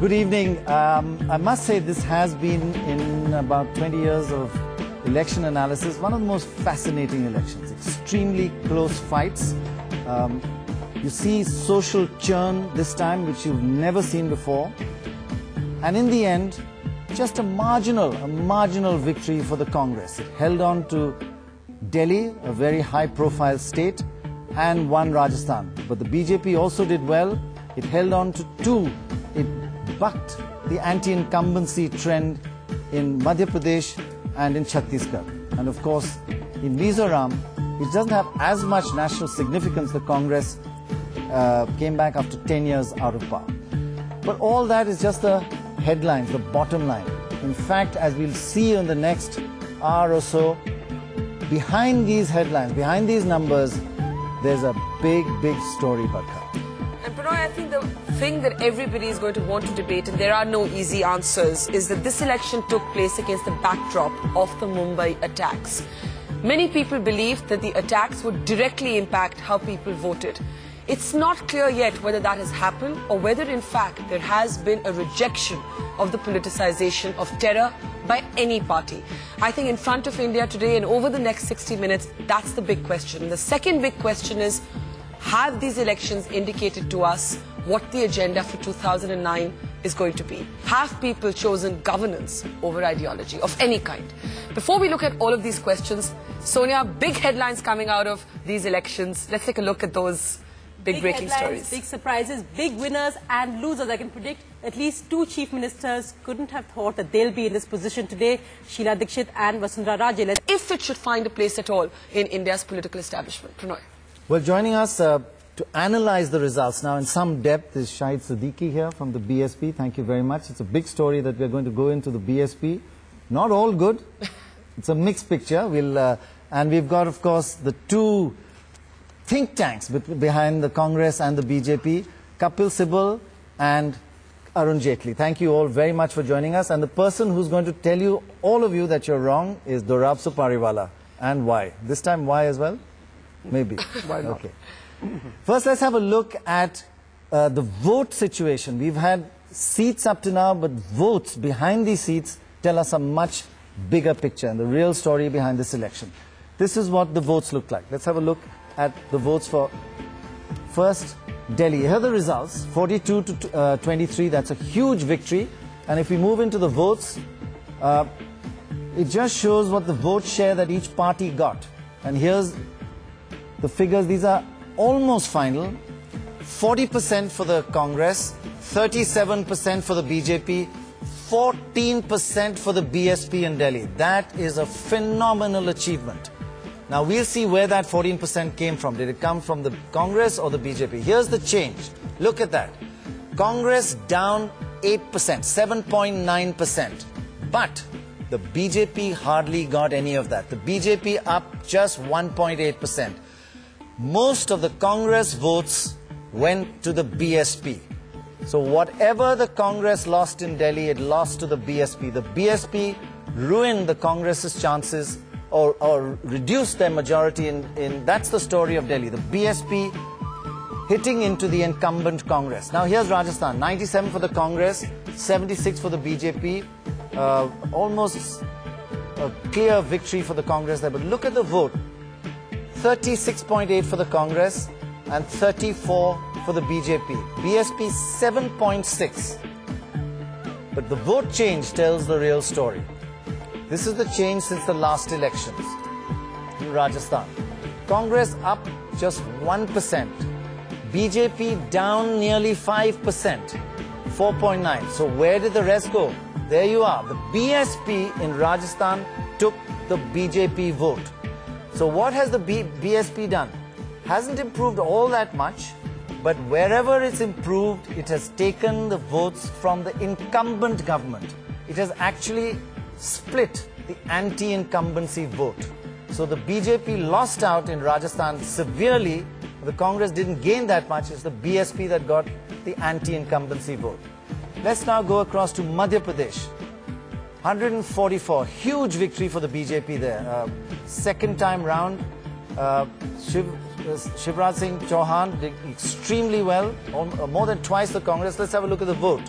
Good evening. I must say this has been, in about 20 years of election analysis, one of the most fascinating elections. Extremely close fights. You see social churn this time, which you've never seen before. And in the end, just a marginal victory for the Congress. It held on to Delhi, a very high-profile state, and won Rajasthan. But the BJP also did well. It held on to two. It bucked the anti-incumbency trend in Madhya Pradesh and in Chhattisgarh. And of course, in Mizoram, which doesn't have as much national significance, the Congress came back after 10 years out of power. But all that is just the headlines, the bottom line. In fact, as we'll see in the next hour or so, behind these headlines, behind these numbers, there's a big story, Barkha. And Prannoy, I think the thing that everybody is going to want to debate, and there are no easy answers, is that this election took place against the backdrop of the Mumbai attacks. Many people believed that the attacks would directly impact how people voted. It's not clear yet whether that has happened or whether in fact there has been a rejection of the politicization of terror by any party. I think in front of India today and over the next 60 minutes, that's the big question. And the second big question is, have these elections indicated to us what the agenda for 2009 is going to be? Have people chosen governance over ideology of any kind? Before we look at all of these questions, Sonia, big headlines coming out of these elections. Let's take a look at those big breaking stories. Big surprises, big winners and losers. I can predict at least two chief ministers couldn't have thought that they'll be in this position today, Sheila Dikshit and Vasundhara Raje. If it should find a place at all in India's political establishment. Prannoy. Well, joining us to analyze the results now in some depth is Shahid Siddiqui here from the BSP. Thank you very much. It's a big story that we're going to go into the BSP. Not all good. It's a mixed picture. And we've got, of course, the two think tanks behind the Congress and the BJP, Kapil Sibal and Arun Jaitley. Thank you all very much for joining us. And the person who's going to tell you, all of you, that you're wrong is Dorab Supariwala. And why? This time why as well? Maybe. Why not? Okay. First, let's have a look at the vote situation. We've had seats up to now, but votes behind these seats tell us a much bigger picture and the real story behind this election. This is what the votes look like. Let's have a look at the votes for first Delhi. Here are the results, 42 to 23. That's a huge victory. And if we move into the votes, it just shows what the vote share that each party got. And here's the figures. These are almost final. 40% for the Congress, 37% for the BJP, 14% for the BSP in Delhi. That is a phenomenal achievement. Now we'll see where that 14% came from. Did it come from the Congress or the BJP? Here's the change. Look at that. Congress down 8%, 7.9%. But the BJP hardly got any of that. The BJP up just 1.8%. Most of the Congress votes went to the BSP. So whatever the Congress lost in Delhi, it lost to the BSP. The BSP ruined the Congress's chances or reduced their majority in that's the story of Delhi. The BSP hitting into the incumbent Congress. Now here's Rajasthan, 97 for the Congress, 76 for the BJP. Almost a clear victory for the Congress there. But look at the vote. 36.8 for the Congress and 34 for the BJP. BSP 7.6. But the vote change tells the real story. This is the change since the last elections in Rajasthan. Congress up just 1%. BJP down nearly 5%, 4.9. So where did the rest go? There you are. The BSP in Rajasthan took the BJP vote. So what has the BSP done? Hasn't improved all that much, but wherever it's improved, it has taken the votes from the incumbent government. It has actually split the anti-incumbency vote. So the BJP lost out in Rajasthan severely. The Congress didn't gain that much. It's the BSP that got the anti-incumbency vote. Let's now go across to Madhya Pradesh. 144, huge victory for the BJP there. Second time round, Shivraj Singh Chauhan did extremely well, more than twice the Congress. Let's have a look at the vote.